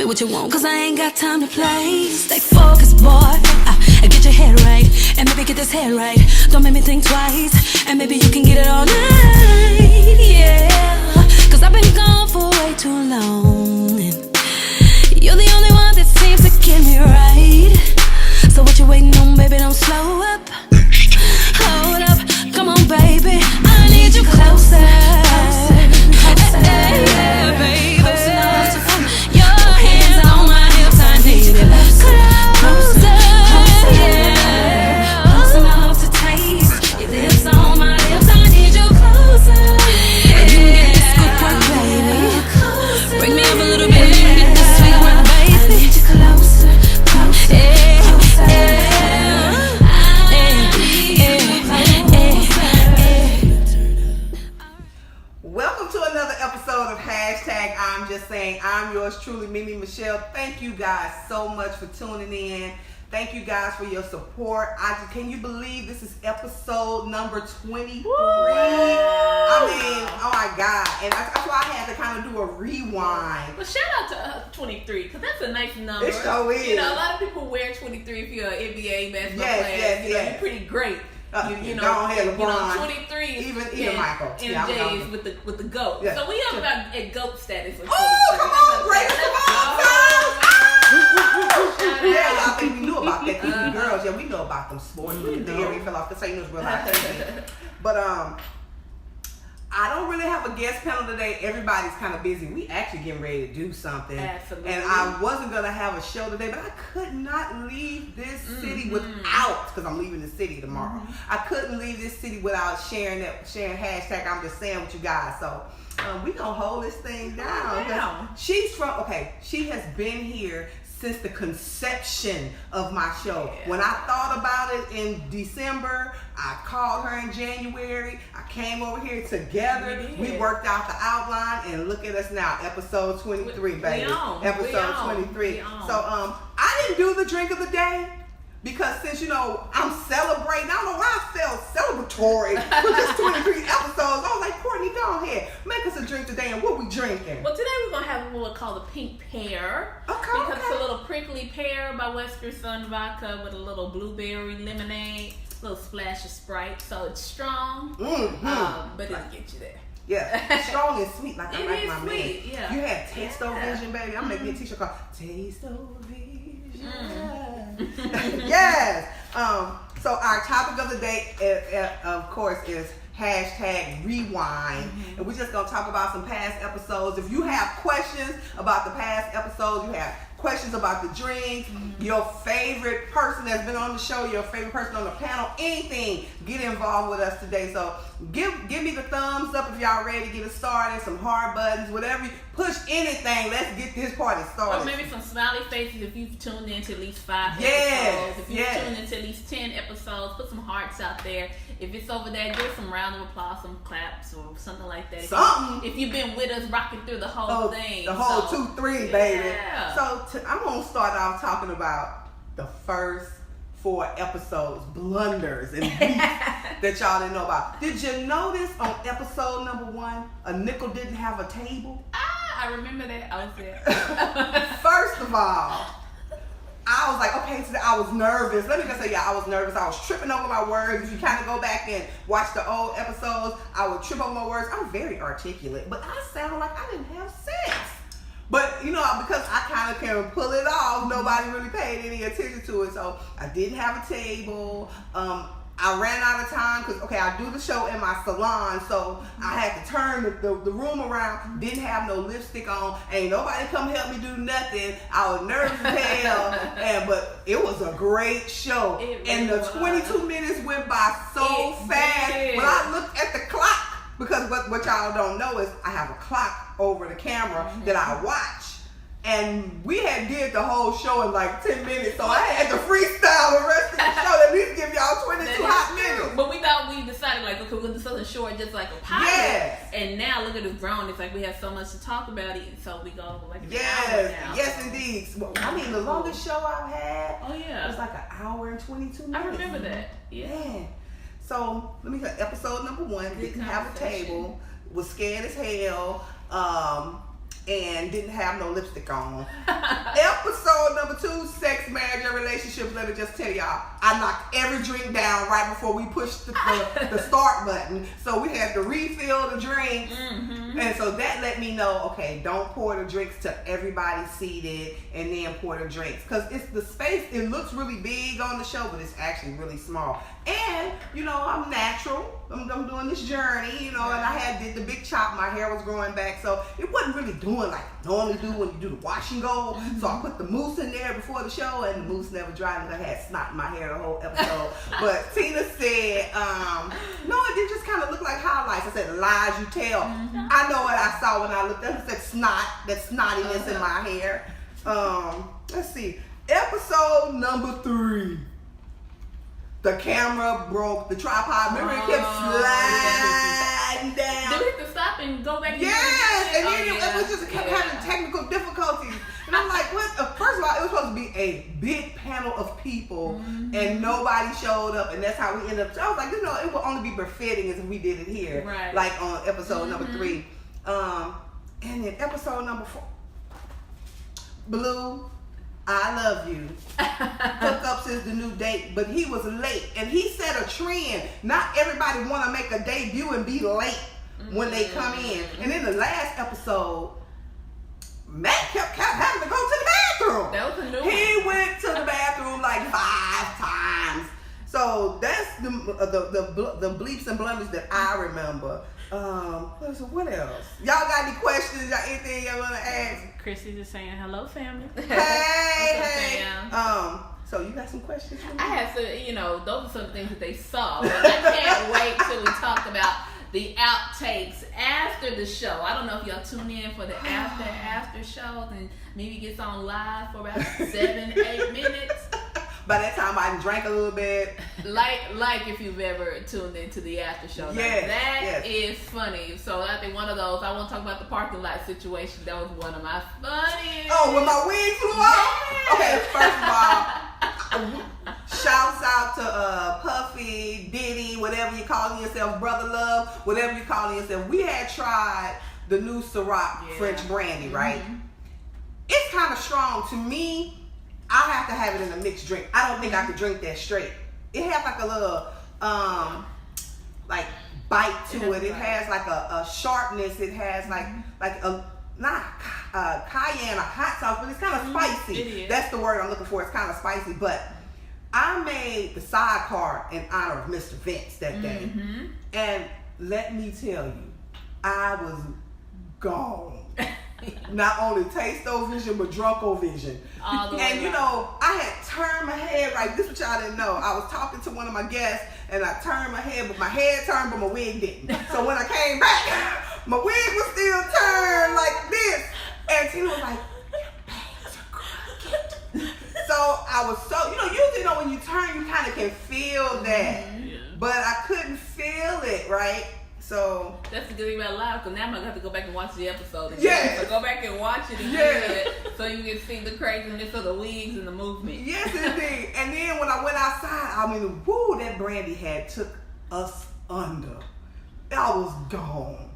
me what you want, cause I ain't got time to play. Stay focused, boy, and get your head right, and maybe get this head right. Don't make me think twice, and maybe you can get it all night, yeah. Cause I've been gone for way too long, and you're the only one that seems to get me right. So what you waiting on, baby, don't slow up. Hold up, come on, baby, I need you closer. Hey, yeah, baby. Your hands on my hips, I need it closer, yeah. Close enough to taste your lips on my lips, I need you closer. And you can get this good work, baby. Bring me up a little bit, you can get this sweet work, baby. I need you closer, closer, yeah. Welcome to another episode of Hashtag I'm Just Saying. I'm yours truly, MemeMichelle. Thank you guys so much for tuning in. Thank you guys for your support. Can you believe this is episode number 23? I mean, oh my God. And that's why I had to kind of do a rewind. Well, shout out to 23, because that's a nice number. It sure is. You know, a lot of people wear 23 if you're an NBA basketball player. You know, you're pretty great. You know, go ahead, LeBron. 23 is even Michael. MJ is with the GOAT. Yeah. So we up about at GOAT status for 23. Oh, come on, greatest of all time. Yeah, y'all think we knew about that. Even girls, yeah, we know about them sports. The area fell off the St. Louis real life. But I don't really have a guest panel today. Everybody's kind of busy. We actually getting ready to do something. Absolutely. And I wasn't going to have a show today, but I could not leave this city without, because I'm leaving the city tomorrow. I couldn't leave this city without sharing hashtag I'm Just Saying with you guys. So we going to hold this thing down. Wow. She has been here since the conception of my show. Yeah. When I thought about it in December, I called her in January. I came over here together. We worked out the outline, and look at us now, episode 23, baby. Episode 23. So I didn't do the drink of the day, because since, you know, I'm celebrating, I don't know why I felt celebratory for just 23 episodes. I was like, Courtney, go ahead, make us a drink today, and what we drinking? Well, today we're going to have what we call the pink pear. Okay. Because it's a little prickly pear by Western Sun Vodka with a little blueberry lemonade, a little splash of Sprite. So it's strong, but it'll get you there. Yeah, strong and sweet, like I like my sweet, man. Yeah. You had Taste-O-Vision, baby. I'm making a t-shirt called Taste-O-Vision. Yes. So our topic of the day, of course, is hashtag rewind. And we're just going to talk about some past episodes. If you have questions about the past episodes, you have questions about the drinks, your favorite person that's been on the show, your favorite person on the panel, anything, get involved with us today. So give me the thumbs up if y'all ready to get it started, some heart buttons, whatever. Push anything. Let's get this party started. Or maybe some smiley faces if you've tuned in to at least 5 episodes. If you've tuned in to at least 10 episodes, put some hearts out there. If it's over there, give some round of applause, some claps, or something like that. If you've been with us rocking through the whole thing. The whole 2-3, baby. Yeah. So I'm going to start off talking about the first 4 episodes, blunders and beats that y'all didn't know about. Did you notice on episode number 1, a nickel didn't have a table? I remember that. I was there. First of all, I was like, okay, so I was nervous. Let me just say, I was nervous. I was tripping over my words. If you kind of go back and watch the old episodes, I would trip over my words. I'm very articulate, but I sound like I didn't have sex. But, you know, because I kind of can pull it off, nobody really paid any attention to it. So I didn't have a table. I ran out of time because, I do the show in my salon, so I had to turn the room around, didn't have no lipstick on, ain't nobody come help me do nothing. I was nervous as hell, but it was a great show. And the 22 minutes went by so fast. When I looked at the clock, because what y'all don't know is I have a clock over the camera that I watch. And we had did the whole show in like 10 minutes, so I had to freestyle the rest of the show to at least give y'all 22 hot minutes. But we decided like, okay, we'll do something short, just like a pilot. Yes. And now look at us grown. It's like we have so much to talk about it, so we go like an hour now. Yes, indeed. Well, I mean, the longest show I've had. Oh yeah. It was like an hour and 22 minutes. I remember that. Yeah. So let me hear episode number 1. Didn't have a table. Was scared as hell. and didn't have no lipstick on. Episode number 2, sex, marriage, and relationships. Let me just tell y'all, I knocked every drink down right before we pushed the start button. So we had to refill the drinks. And so that let me know, okay, don't pour the drinks till everybody's seated and then pour the drinks. Because it's the space, it looks really big on the show, but it's actually really small. And, you know, I'm natural. I'm doing this journey, you know, and I did the big chop. My hair was growing back. So it wasn't really doing like I normally do when you do the wash and go. So I put the mousse in there before the show, and the mousse never dried because I had snot in my hair the whole episode. But Tina said, no, it did just kind of look like highlights. I said, lies you tell. I know what I saw when I looked at it. It said snot, that snottiness in my hair. Let's see. Episode number 3. The camera broke, the tripod. Remember, it kept sliding down. Did we have to stop and go back? Yes, and then it was just kept having technical difficulties. And I'm like, what? First of all, it was supposed to be a big panel of people, and nobody showed up, and that's how we ended up. So I was like, you know, it would only be befitting if we did it here, like on episode number 3. And then episode number 4, Blue, I love you. Hookups is the new date, but he was late, and he set a trend. Not everybody want to make a debut and be late when they come in. And in the last episode, Matt kept having to go to the bathroom. That was a new He went to the bathroom like 5 times. So that's the bleeps and blunders that I remember. What else? Y'all got any questions? Y'all anything y'all want to ask? Chrissy just saying hello, family. Hey. So you got some questions for me? I had some, you know, those are some things that they saw. But I can't wait till we talk about the outtakes after the show. I don't know if y'all tune in for the after shows and maybe gets on live for about 7-8 minutes. By that time, I drank a little bit. Like if you've ever tuned into the after show. Yes, that is funny. So I think one of those, I want to talk about the parking lot situation. That was one of my funniest. Oh, when my wig flew off? Okay, first of all, shouts out to Puffy, Diddy, whatever you calling yourself, Brother Love, whatever you calling yourself. We had tried the new Ciroc French brandy, right? It's kind of strong. To me, I have to have it in a mixed drink. I don't think I could drink that straight. It has like a little like bite to it. It has like a sharpness. It has like a not cayenne, a hot sauce, but it's kind of spicy. That's the word I'm looking for. It's kind of spicy. But I made the sidecar in honor of Mr. Vince that day, and let me tell you, I was gone. Not only taste-o-vision, but drunk-o-vision. And you know, I had turned my head right. This is what y'all didn't know. I was talking to one of my guests, and I turned my head, but my head turned, but my wig didn't. So when I came back, my wig was still turned like this. And Tina was like, your bangs are crooked. So I was so, you know, usually, you know, when you turn, you kind of can feel that. But I couldn't feel it, right? So that's the good thing about live, because now I'm gonna have to go back and watch the episode again. So go back and watch it again, so you can see the craziness of the wigs and the movement. Yes, indeed. And then when I went outside, I mean, woo, that brandy had took us under. I was gone.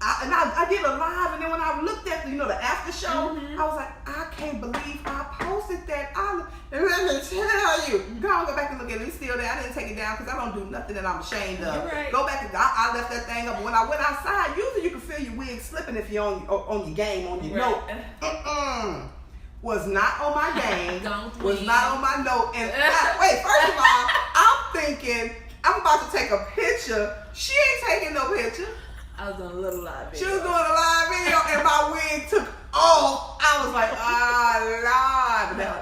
I did a live, and then when I looked at the after show, I was like, I can't believe I posted that. And let me tell you, go back and look at it. It's still there. I didn't take it down because I don't do nothing that I'm ashamed of. Go back and I left that thing up. When I went outside, usually you can feel your wig slipping if you're on your game, on your note. Was not on my game. Was not on my note. And wait, first of all, I'm thinking I'm about to take a picture. She ain't taking no picture. I was doing a little live video. She was doing a live video, and my wig took off. I was like, Lord.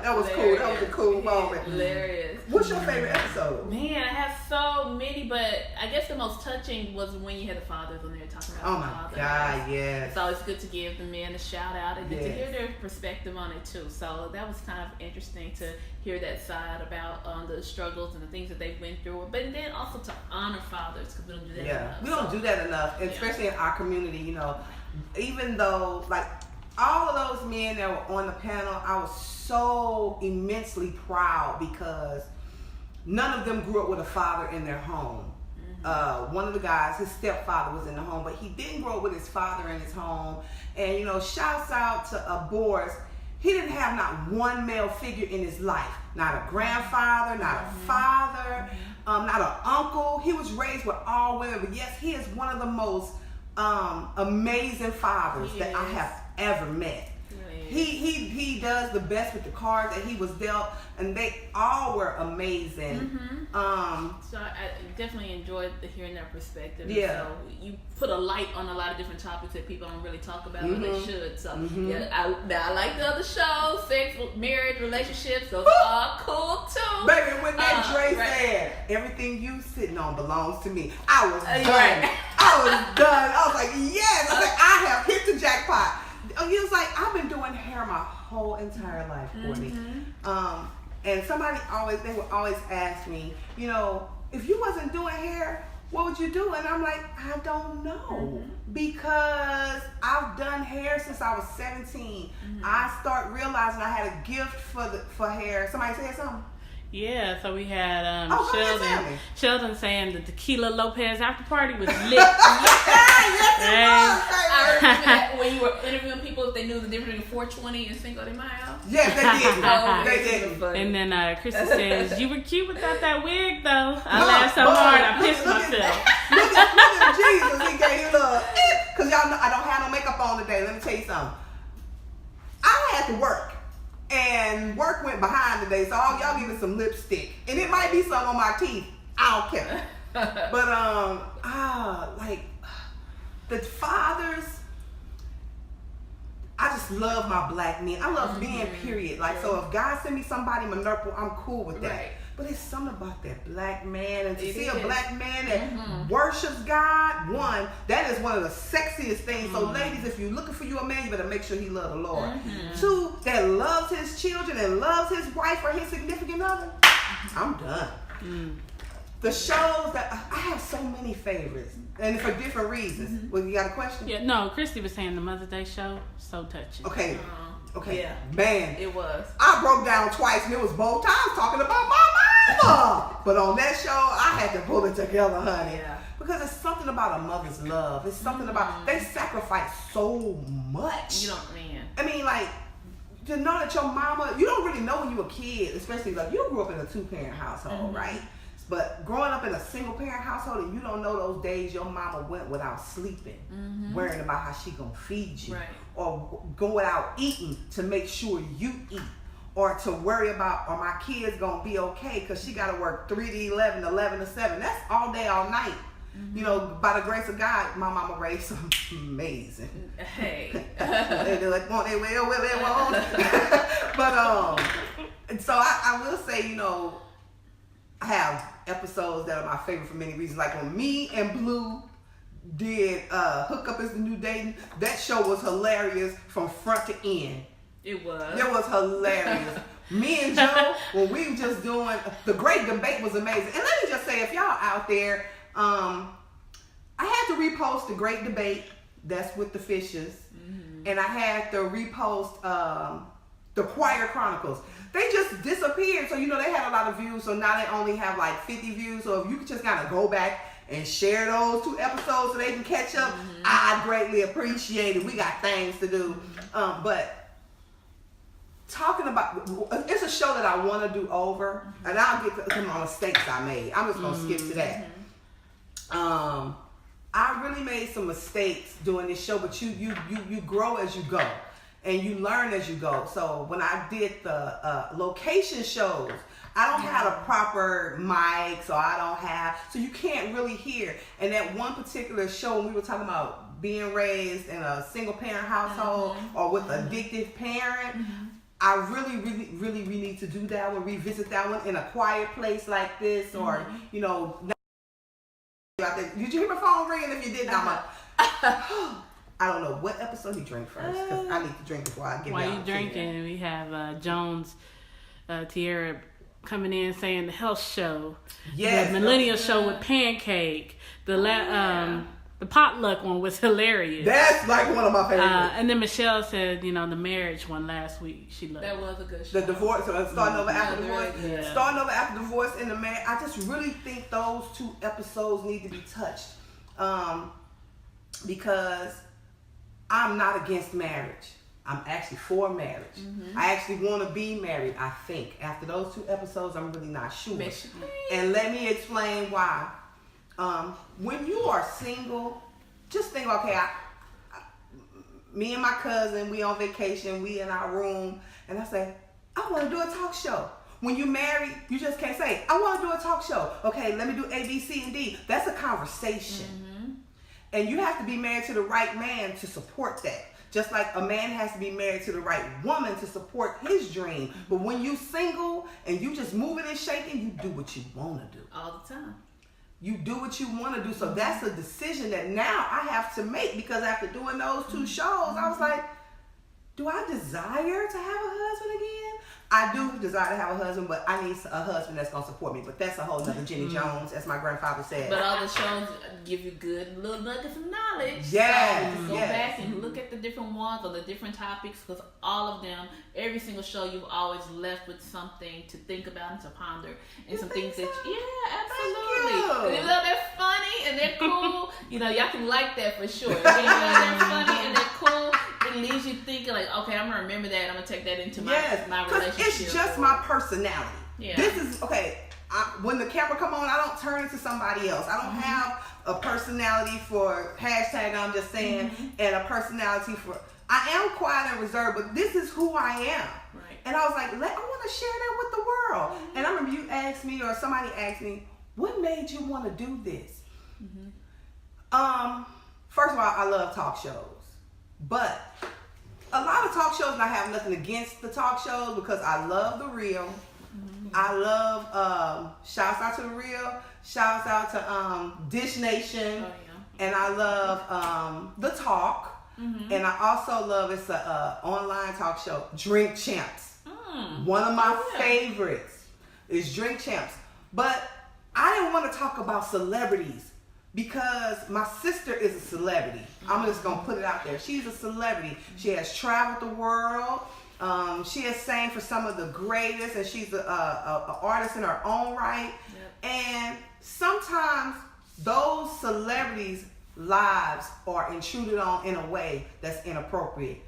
That was cool. That was a cool moment. Hilarious. What's your favorite episode? Man, I have so many, but I guess the most touching was when you had the fathers on there talking about the fathers. Oh my God, yes. It's always good to give the men a shout out and to hear their perspective on it too. So that was kind of interesting to hear that side about the struggles and the things that they went through, but then also to honor fathers, because we don't do that enough. We don't do that enough, especially in our community, even though, like, all of those men that were on the panel, I was so immensely proud because none of them grew up with a father in their home. one of the guys, his stepfather was in the home, but he didn't grow up with his father in his home. And shouts out to Boris. He didn't have not one male figure in his life. Not a grandfather, not a father, not an uncle. He was raised with all women. But yes, he is one of the most amazing fathers that I have ever met. He does the best with the cards that he was dealt, and they all were amazing. So I definitely enjoyed hearing that perspective. Yeah. So you put a light on a lot of different topics that people don't really talk about, but they should. So yeah, I like the other shows, sex, marriage, relationships. Those are cool too. Baby, when that Dre said everything you sitting on belongs to me, I was done. Right. I was done. I was like, yes. I was like, I have hit the jackpot. He was like, I've been doing hair my whole entire life, Courtney. And they would always ask me, if you wasn't doing hair, what would you do? And I'm like, I don't know. Because I've done hair since I was 17. I start realizing I had a gift for hair. Somebody said something? Yeah, so we had Sheldon. Sheldon saying the Tequila Lopez after party was lit. I remember that when you were interviewing people, if they knew the difference between 420 and Cinco de Mayo. Yes, they did. They did. And then Krista says, you were cute without that wig, though. I laughed so hard, I pissed myself. Look at Jesus. He gave you love. Because y'all know I don't have no makeup on today. Let me tell you something. I had to work. And work went behind today, so all y'all give me some lipstick. And it might be some on my teeth. I don't care. But, like, the fathers, I just love my black men. I love men, period. Like, so if God send me somebody manurple, I'm cool with that. Right. But it's something about that black man, and to see a black man that worships God, one, that is one of the sexiest things. So ladies, if you're looking for you a man, you better make sure he loves the Lord. Two, that loves his children and loves his wife or his significant other. I'm done. The shows that I have so many favorites, and for different reasons. Well, you got a question? Yeah, no, Christy was saying the Mother's Day show, so touching. Okay. Okay. Yeah. Man. It was. I broke down twice, and it was both times talking about my mama. But on that show, I had to pull it together, honey. Yeah. Because it's something about a mother's love. It's something about, they sacrifice so much. You don't, man. I mean, like, to know that your mama, you don't really know when you were a kid, especially like you grew up in a 2-parent household, right? But growing up in a single parent household, and you don't know those days your mama went without sleeping, worrying about how she gonna feed you, or go without eating to make sure you eat, or to worry about, are my kids gonna be okay? Because she gotta work 3 to 11, 11 to 7. That's all day, all night. By the grace of God, my mama raised some amazing. Hey. They do it, won't they? Will they? Won't. But and so I will say, I have episodes that are my favorite for many reasons. Like when me and Blue did Hook Up Is the New Dating, that show was hilarious from front to end. It was. It was hilarious. Me and Joe, when we were just doing, the Great Debate was amazing. And let me just say, if y'all out there, I had to repost the Great Debate, that's with the Fishes, and I had to repost the Choir Chronicles. They just disappeared, so they had a lot of views, so now they only have like 50 views. So if you could just kind of go back and share those 2 episodes so they can catch up, I'd greatly appreciate it. We got things to do. But talking about, it's a show that I want to do over, and I'll get to some mistakes I made. I'm just going to skip to that. I really made some mistakes doing this show, but you grow as you go. And you learn as you go. So when I did the location shows, I don't have a proper mic, so you can't really hear. And that one particular show, when we were talking about being raised in a single parent household or with an addictive parent, I really need to do that one, revisit that one in a quiet place like this, or, did you hear my phone ringing? If you did, I'm like, I don't know what episode he drank first, because I need to drink before I get. While you drinking, we have Jones, Tierra coming in saying the health show, the millennial show with Pancake, The potluck one was hilarious. That's like one of my favorites. And then Michelle said, the marriage one last week. She loved That was a good show. The divorce, starting over after divorce. Yeah. Starting over after divorce and the marriage. I just really think those 2 episodes need to be touched. Because I'm not against marriage. I'm actually for marriage. I actually want to be married, I think. After those 2 episodes, I'm really not sure. And let me explain why. When you are single, just think, okay, me and my cousin, we on vacation, we in our room, and I say, I want to do a talk show. When you're married, you just can't say, I want to do a talk show. Okay, let me do A, B, C, and D. That's a conversation. And you have to be married to the right man to support that. Just like a man has to be married to the right woman to support his dream. But when you single and you just moving and shaking, you do what you want to do. All the time. You do what you want to do. So that's a decision that now I have to make, because after doing those 2 shows, I was like, do I desire to have a husband again? I do desire to have a husband, but I need a husband that's going to support me. But that's a whole nother Jenny Jones, as my grandfather said. But all the shows give you good little nuggets of knowledge. Yes, So go back and look at the different ones or the different topics, because all of them, every single show, you've always left with something to think about and to ponder. And some things that, absolutely. Because even though they're funny and they're cool, y'all can like that for sure. Even though they're funny and they're cool, it leaves you thinking like, okay, I'm going to remember that. I'm going to take that into my relationship. It's just my personality. Yeah. This is, okay, when the camera come on, I don't turn into somebody else. I don't have a personality for hashtag I'm just saying and a personality for, I am quiet and reserved, but this is who I am. Right. And I was like, I want to share that with the world. And I remember you asked me, or somebody asked me, what made you want to do this? First of all, I love talk shows. But a lot of talk shows, and I have nothing against the talk shows, because I love The Real. I love, shouts out to The Real, shouts out to Dish Nation, and I love The Talk, and I also love, it's a online talk show, Drink Champs. One of my favorites is Drink Champs. But I didn't want to talk about celebrities, because my sister is a celebrity. I'm just going to put it out there. She's a celebrity. She has traveled the world. She has sang for some of the greatest, and she's an artist in her own right. And sometimes those celebrities' lives are intruded on in a way that's inappropriate.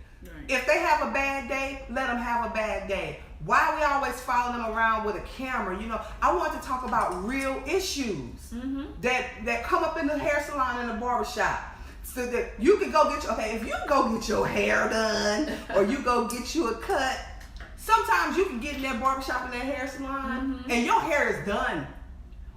If they have a bad day, let them have a bad day. Why are we always following them around with a camera? I want to talk about real issues that come up in the hair salon and the barbershop. So that you can go get if you go get your hair done or you go get you a cut, sometimes you can get in that barbershop and that hair salon and your hair is done.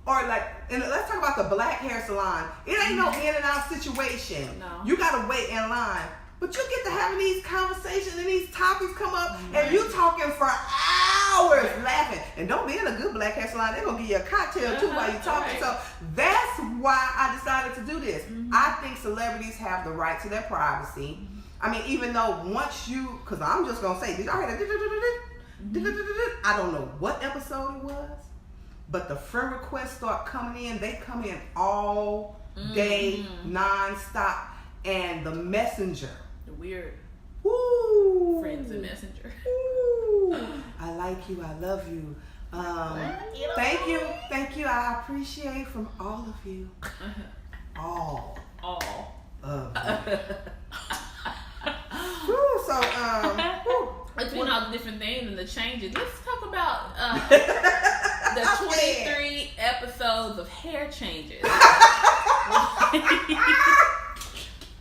Or and let's talk about the black hair salon. It ain't no in and out situation. No. You gotta wait in line. But you get to having these conversations and these topics come up and you talking for hours laughing. And don't be in a good black hair salon, they're gonna give you a cocktail too while you're talking. So that's why I decided to do this. I think celebrities have the right to their privacy. I mean, even though once you, because I'm just gonna say, did y'all hear that? I don't know what episode it was, but the friend requests start coming in. They come in all day, non-stop. And the messenger. The weird friends and messenger. I like you. I love you. Thank you. I appreciate from all of you. All of you. Between all the different things and the changes, let's talk about the 23 episodes of hair changes.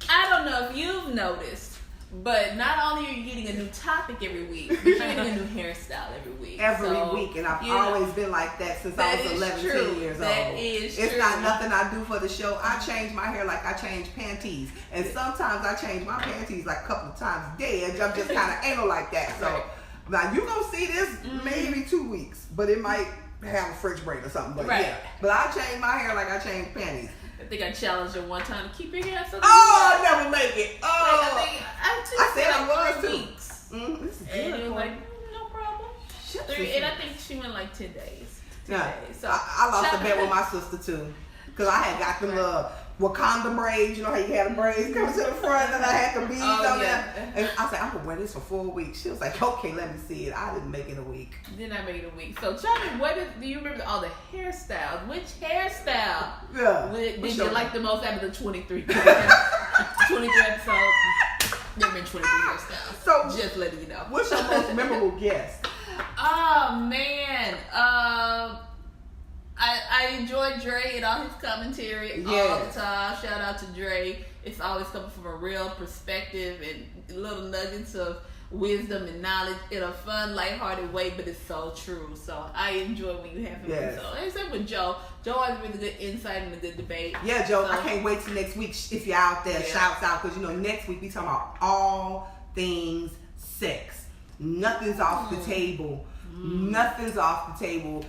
I don't know if you've noticed, but not only are you getting a new topic every week, but you're getting a new hairstyle every week. Every week, and I've always been like that since I was 11, 10 years old. That is true. It's not nothing I do for the show. I change my hair like I change panties. And sometimes I change my panties like a couple of times a day. I'm just kind of anal like that. So now you're going to see this maybe 2 weeks, but it might have a French braid or something. But yeah, but I change my hair like I change panties. I think I challenged you one time to keep your hair so. Oh, I never make it. I said I was 3 weeks. This is And good. it was like, no problem. 3, and I think she went like 10 days. 10 days. So I lost a bet with my sister too, because I had got them Wakanda braids. You know how you had the braids coming to the front and I had the beads on there. And I said, I'm going to wear this for 4 weeks. She was like, okay, let me see it. I didn't make it a week. Did not make it a week. So tell me, do you remember all the hairstyles? Which hairstyle did you like the most out of the 23? 23 episodes. There have been 23 hairstyles. So just letting you know. What's your most memorable guest? Oh man. I enjoy Dre and all his commentary all the time. Shout out to Dre. It's always coming from a real perspective and little nuggets of wisdom and knowledge in a fun, lighthearted way, but it's so true. So I enjoy when you have him. Yes. So except with Joe. Joe has really good insight and a good debate. Yeah, Joe, I can't wait till next week if you're out there. Shouts out, because next week we talking about all things sex. Nothing's off the table. Nothing's off the table.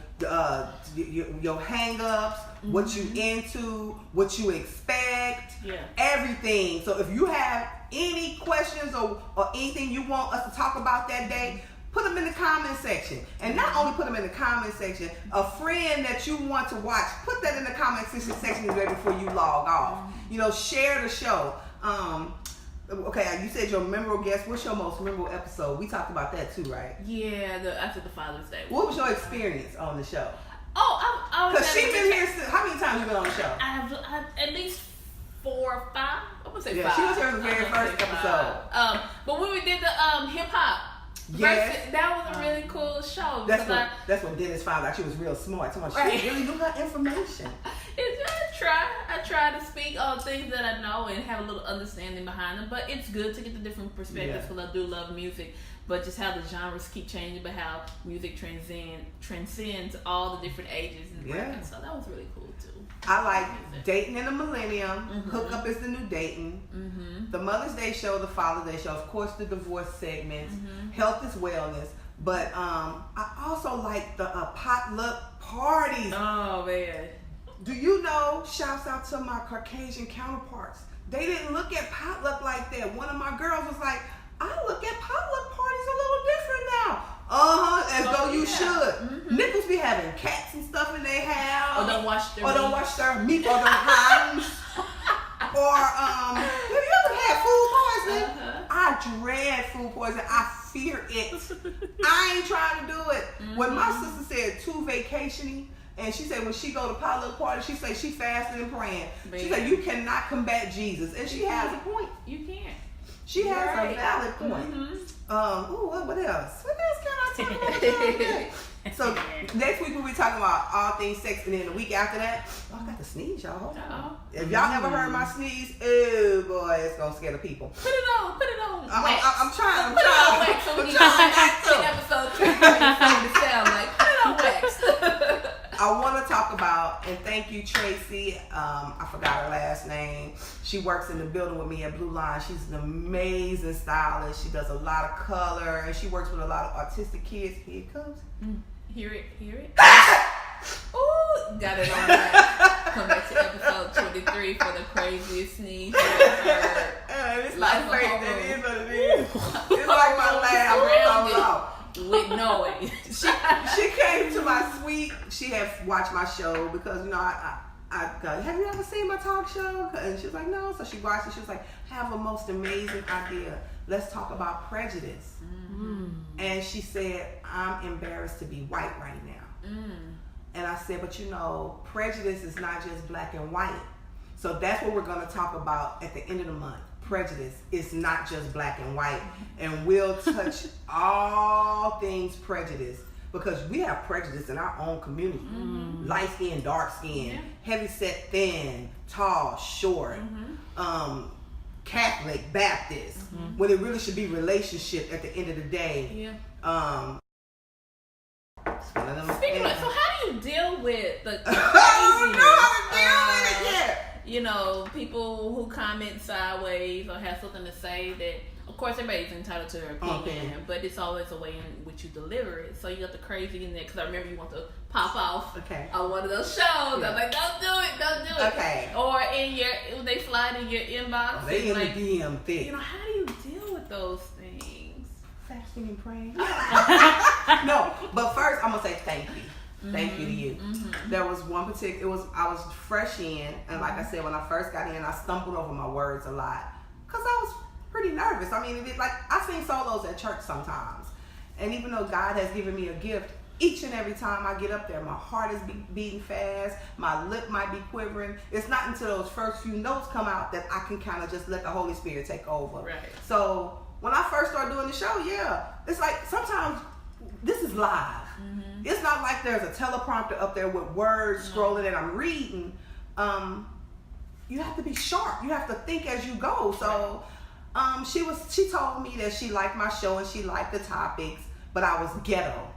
Your hang-ups, what you into, what you expect, everything. So if you have any questions or anything you want us to talk about that day, put them in the comment section. And not only put them in the comment section, a friend that you want to watch, put that in the comment section right before you log off. Share the show. Okay, you said your memorable guest. What's your most memorable episode? We talked about that too, right? Yeah, after the Father's Day. What was your experience on the show? Oh, because she's been here since. How many times you been on the show? I've at least 4 or 5. I'm gonna say 5. She was here in the very first episode. But when we did the hip hop. Yes. That was a really cool show. That's when Dennis found out she was real smart. She really knew her information. I try to speak on things that I know and have a little understanding behind them. But it's good to get the different perspectives because I do love music. But just how the genres keep changing, but how music transcends all the different ages and brackets. So that was really cool too. I like Dating in the Millennium. Hookup is the new dating. The Mother's Day show, the Father's Day show, of course the divorce segments. Health is wellness. But I also like the potluck parties. Oh man. Do you know, shouts out to my Caucasian counterparts, they didn't look at potluck like that. One of my girls was like, I look at potluck parties a little different now. As though you should. Nipples be having cats and stuff in their house. Or don't wash their meat or don't hands. Or have you ever had food poisoning? I dread food poisoning. I fear it. I ain't trying to do it. When my sister said too vacationing, and she said when she go to potluck party, she say she fasting and praying. She said you cannot combat Jesus, and she has a point. You can't. She has a valid point. What else? What else can I talk about today? So next week we'll be talking about all things sex, and then the week after that, I got to sneeze, y'all. Hold on. If y'all ever heard my sneeze, oh boy, it's gonna scare the people. Put it on. I'm trying. Put it on wax. So we can episode 3 to sound like put it on wax. I want to talk about, and thank you, Tracy. I forgot her last name. She works in the building with me at Blue Line. She's an amazing stylist. She does a lot of color, and she works with a lot of autistic kids. Here it comes. Hear it. Ooh, got it on right. Come back to episode 23 for the craziest sneeze you ever heard. It's like fake. That is what it is. It's like my laugh. With noise. She came to my suite. She had watched my show because I go, have you ever seen my talk show? And she was like, no. So she watched it. She was like, I have a most amazing idea. Let's talk about prejudice. And she said, I'm embarrassed to be white right now. And I said, but prejudice is not just black and white. So that's what we're going to talk about at the end of the month. Prejudice is not just black and white, and we'll touch all things prejudice because we have prejudice in our own community. Light skin, dark skin, heavy set, thin, tall, short, Catholic, Baptist, when it really should be relationship at the end of the day. Speaking of, so how do you deal with the craziness? I don't know how to deal with it yet. People who comment sideways or have something to say that, of course, everybody's entitled to their opinion, but it's always a way in which you deliver it. So you got the crazy in there, because I remember you want to pop off on one of those shows. I'm like, don't do it. Okay. Or they slide in your inbox. They in the DM thick. How do you deal with those things? Fasting and praying. No, but first I'm gonna say thank you. Thank you to you. There was one particular, I was fresh in, and like I said, when I first got in, I stumbled over my words a lot because I was pretty nervous. I mean, like I sing solos at church sometimes, and even though God has given me a gift, each and every time I get up there, my heart is beating fast, my lip might be quivering. It's not until those first few notes come out that I can kind of just let the Holy Spirit take over. Right. So when I first started doing the show, it's like sometimes this is live. It's not like there's a teleprompter up there with words scrolling and I'm reading. You have to be sharp. You have to think as you go. So she told me that she liked my show and she liked the topics, but I was ghetto.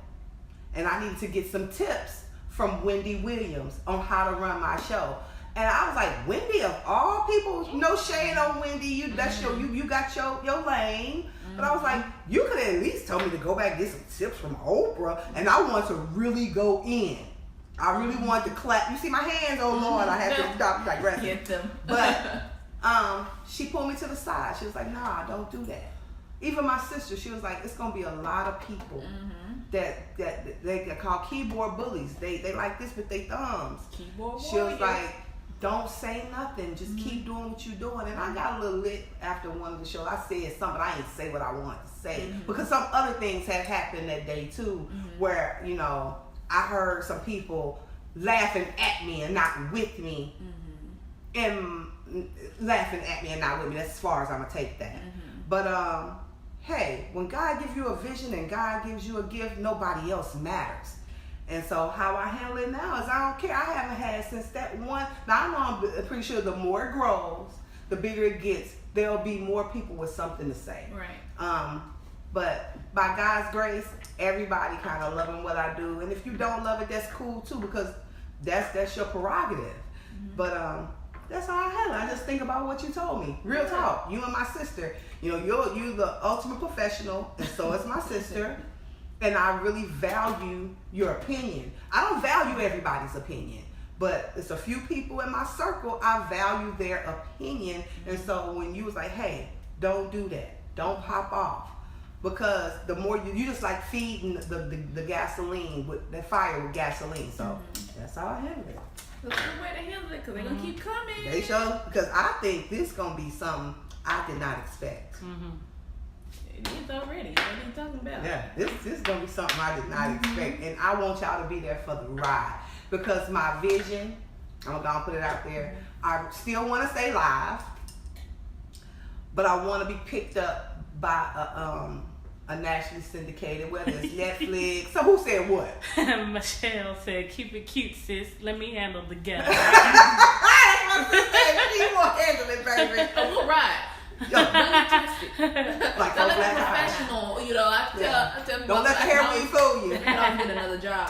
And I needed to get some tips from Wendy Williams on how to run my show. And I was like, Wendy, of all people, no shade on Wendy, you got your lane. But I was like, you could at least tell me to go back and get some tips from Oprah. And I want to really go in. I really want to clap. You see my hands? Oh Lord, I have to stop digressing. Get them. But she pulled me to the side. She was like, nah, don't do that. Even my sister, she was like, it's gonna be a lot of people that they get called keyboard bullies. They like this with their thumbs. Keyboard She was like, don't say nothing. Just keep doing what you're doing. And I got a little lit after one of the shows. I said something. I didn't say what I wanted to say. Because some other things have happened that day too, where, you know, I heard some people laughing at me and not with me. And laughing at me and not with me. That's as far as I'm going to take that. But, hey, when God gives you a vision and God gives you a gift, nobody else matters. And so how I handle it now is I don't care. I haven't had since that one. Now I know I'm pretty sure the more it grows, the bigger it gets. There'll be more people with something to say. Right. But by God's grace, everybody kind of loving what I do. And if you don't love it, that's cool too, because that's your prerogative. But that's how I handle it. I just think about what you told me. Real talk. You and my sister. You know, you're the ultimate professional, and so is my sister. And I really value your opinion. I don't value everybody's opinion, but it's a few people in my circle, I value their opinion. And so when you was like, hey, don't do that. Don't pop off. Because the more you just like feeding the gasoline, with the fire with gasoline. So that's how I handle it. That's a good way to handle it, because they're going to keep coming. They show, because I think this going to be something I did not expect. It is already. What are you talking about? Yeah, this is going to be something I did not expect. And I want y'all to be there for the ride. Because my vision, I'm going to put it out there, I still want to stay live, but I want to be picked up by a nationally syndicated, whether it's Netflix. So who said what? Michelle said, keep it cute, sis. Let me handle the guest. That's what she won't handle it, baby. Oh, we'll ride. Yo, Don't get twisted. like So those like a black eyes. professional, you know, I tell Don't let the hair weave fool you. And I was getting another job.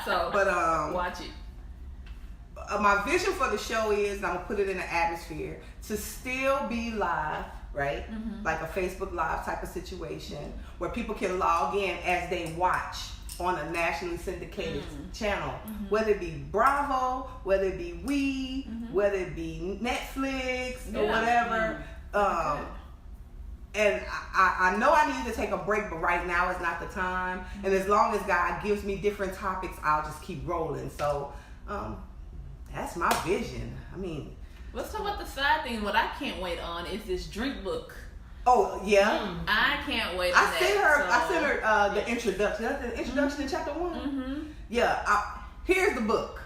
So But watch it. My vision for the show is, and I'm gonna put it in the atmosphere, to still be live, right? Like a Facebook Live type of situation where people can log in as they watch on a nationally syndicated channel, whether it be Bravo, whether it be whether it be Netflix or whatever. And I know I need to take a break, but right now is not the time. And as long as God gives me different topics, I'll just keep rolling. So that's my vision. I mean, Let's talk about the side thing. What I can't wait on is this drink book. oh yeah. I can't wait on that. I sent her the introduction. That's the introduction in chapter 1. Yeah. Here's the book.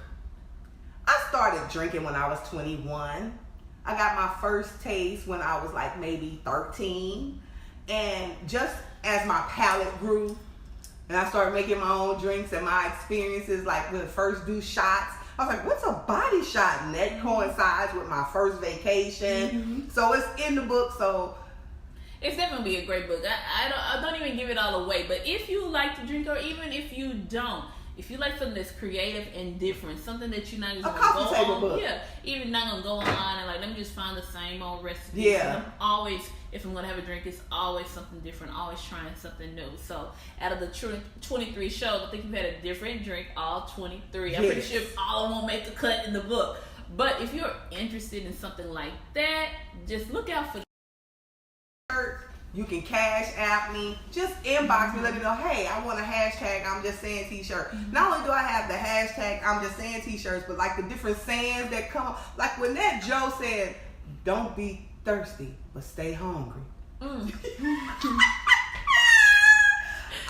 I started drinking when I was 21. I got my first taste when I was like maybe 13. And just as my palate grew and I started making my own drinks and my experiences, like when I first do shots, I was like, what's a body shot? And that coincides with my first vacation. So it's in the book. So it's definitely a great book. I don't even give it all away. But if you like to drink, or even if you don't, if you like something that's creative and different, something that you're not just a gonna coffee go table on, book. even not gonna go online and like, let me just find the same old recipe. Yeah. I'm always, if I'm gonna have a drink, it's always something different, always trying something new. So out of the 23 shows, I think you've had a different drink, all 23. I'm pretty sure all of them won't make the cut in the book. But if you're interested in something like that, just look out for You can cash app me. Just inbox me. Let me know, hey, I want a hashtag I'm just saying t-shirt. Not only do I have the hashtag I'm just saying t-shirts, but like the different sayings that come up. Like when that Joe said, don't be thirsty, but stay hungry.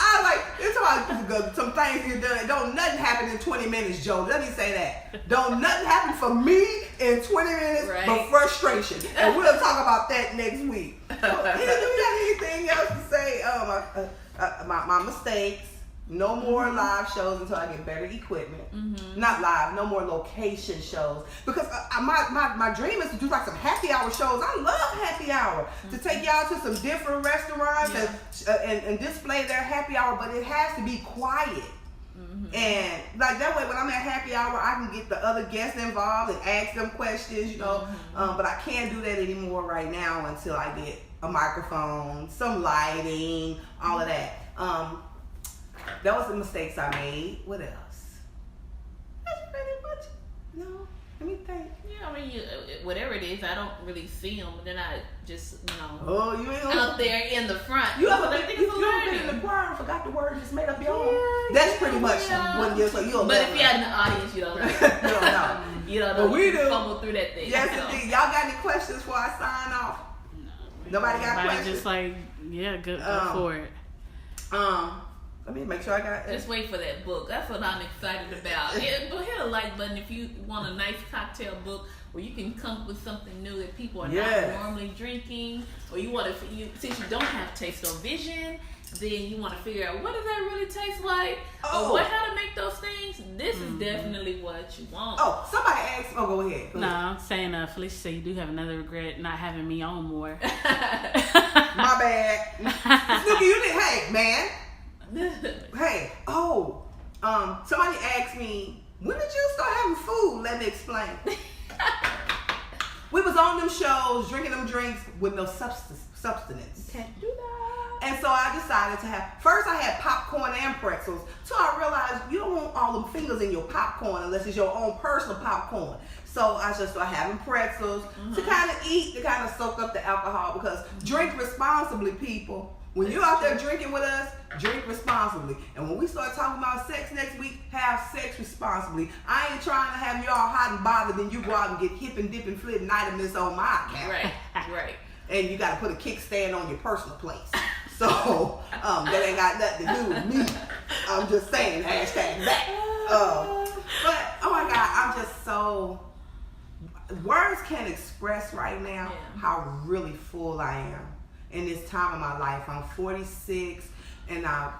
I was like, it's about some things you done. Don't nothing happen in 20 minutes, Joe. Let me say that. Don't nothing happen for me in 20 minutes but frustration. And we'll talk about that next week. So, do you got anything else to say? My mistakes. No more live shows until I get better equipment. Not live, no more location shows. Because my dream is to do like some happy hour shows. I love happy hour. To take y'all to some different restaurants and display their happy hour, but it has to be quiet. And like that way when I'm at happy hour, I can get the other guests involved and ask them questions, you know. But I can't do that anymore right now until I get a microphone, some lighting, all of that. That was the mistakes I made. What else? That's pretty much. No, let me think. Yeah, I mean, whatever it is, I don't really see them, but then I just, Oh, you ain't out there in the front. You ever been in the choir and forgot the word, just made up your own? That's pretty much when you're so you'll. But if you're in the audience, you don't know. You don't know. You don't know. But we do. Fumble through that thing. Yes, indeed. Y'all got any questions before I sign off? No. Nobody got questions? Just like, go for it. Let me make sure I got it. Just wait for that book. That's what I'm excited about. But hit a like button if you want a nice cocktail book where you can come up with something new that people are not normally drinking, or you want to, since you don't have taste or vision, then you want to figure out what does that really taste like, or how to make those things. This is definitely what you want. Oh, somebody asked. Oh, go ahead. No, I'm saying Felicia said you do have another regret not having me on more. My bad. Snooki, you did. Hey, man. Hey, somebody asked me, when did you start having food? Let me explain. We was on them shows, drinking them drinks with no substance. Can't do that. And so I decided to first I had popcorn and pretzels, so I realized you don't want all them fingers in your popcorn unless it's your own personal popcorn. So I just started having pretzels to kind of eat, to kind of soak up the alcohol, because drink responsibly, people. When you're out there drinking with us, drink responsibly. And when we start talking about sex next week, have sex responsibly. I ain't trying to have you all hot and bothered, then you go out and get hip and dip and flip and itemness on my account. Right. And you got to put a kickstand on your personal place. So that ain't got nothing to do with me. I'm just saying, hashtag that. But oh my God, I'm just so. Words can't express right now how really full I am. In this time of my life, I'm 46, and I've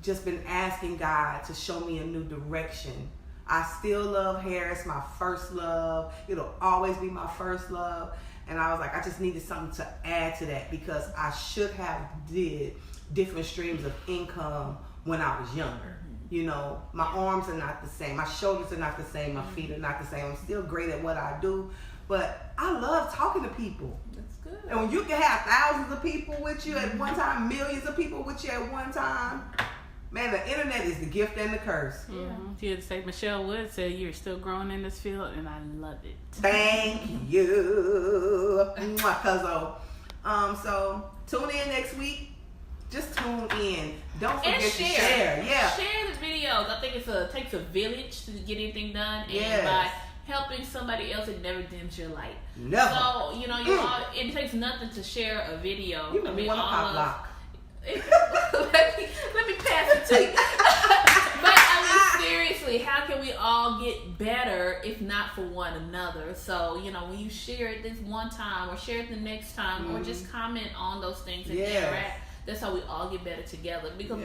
just been asking God to show me a new direction. I still love hair. It's my first love. It'll always be my first love. And I was like, I just needed something to add to that, because I should have did different streams of income when I was younger. You know, my arms are not the same. My shoulders are not the same. My feet are not the same. I'm still great at what I do, but I love talking to people. That's good. And when you can have thousands of people with you at one time, millions of people with you at one time, man, the internet is the gift and the curse. You had to say Michelle Wood said you're still growing in this field, and I love it. Thank you. Cuzzo. So tune in next week. Just tune in. Don't forget to share. Yeah. Share the videos. I think it takes a village to get anything done. And by helping somebody else, it never dims your light. Never. So, it takes nothing to share a video. You want to pop lock. let me pass it to you. But I mean, seriously, how can we all get better if not for one another? So, when you share it this one time, or share it the next time, or just comment on those things and interact, that's how we all get better together. Because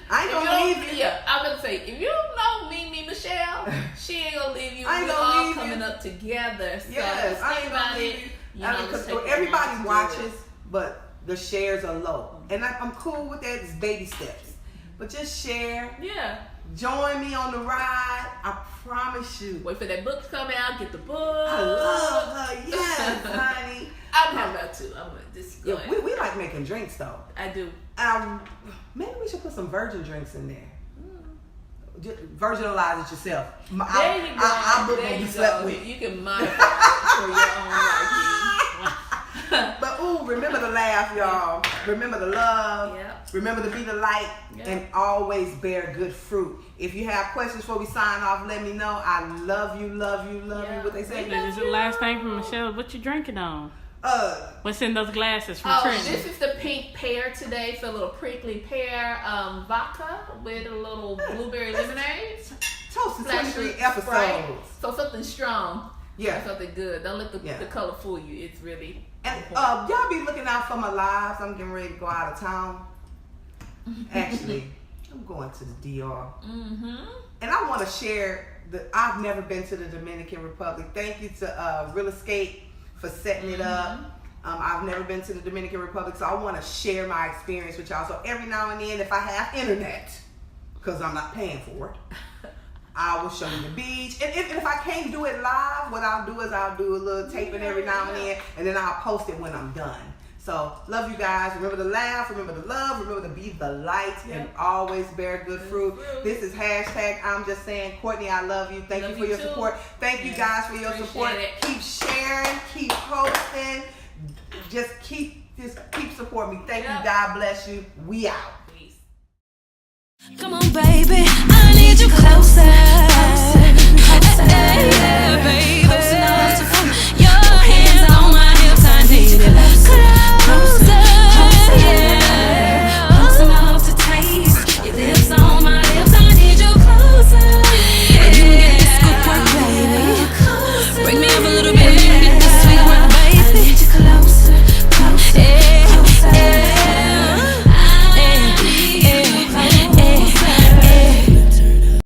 I ain't gonna leave you. Yeah, I'm gonna say, if you don't know MemeMichelle, she ain't gonna leave you. We're all coming up together. So yes, I ain't gonna leave you. Because everybody watches, but the shares are low, and I'm cool with that. It's baby steps, but just share. Yeah. Join me on the ride. I promise you. Wait for that book to come out. Get the book. I love her. Yes, honey. I'm talking about too. I'm gonna just go ahead. We like making drinks though. I do. Maybe we should put some virgin drinks in there. Virginalize it yourself. There you go. I book when you slept with. You can modify it for your own liking. But remember the laugh, y'all. Remember the love. Yep. Remember to be the light. Yep. And always bear good fruit. If you have questions before we sign off, let me know. I love you, love you, love you. What they say? This is the last thing from Michelle. What you drinking on? What's in those glasses from Trinity? This is the pink pear today. So a little prickly pear vodka with a little blueberry lemonade. Toasted 23 episodes. Sprite. So something strong. Yeah. Something good. Don't let the color fool you. It's really. And y'all be looking out for my lives. I'm getting ready to go out of town. Actually, I'm going to the DR. Mm-hmm. And I want to share I've never been to the Dominican Republic. Thank you to Real Escape for setting it up. I've never been to the Dominican Republic, so I want to share my experience with y'all. So every now and then, if I have internet, because I'm not paying for it, I will show you the beach. And if I can't do it live, what I'll do is I'll do a little taping every now and then, and then I'll post it when I'm done. So, love you guys. Remember to laugh, remember to love, remember to be the light, and always bear good fruit. This is hashtag I'm Just Saying. Courtney, I love you. Thank you for your support. Thank you guys for your support. Keep sharing, keep posting. Just keep supporting me. Thank you. God bless you. We out. Come on, baby.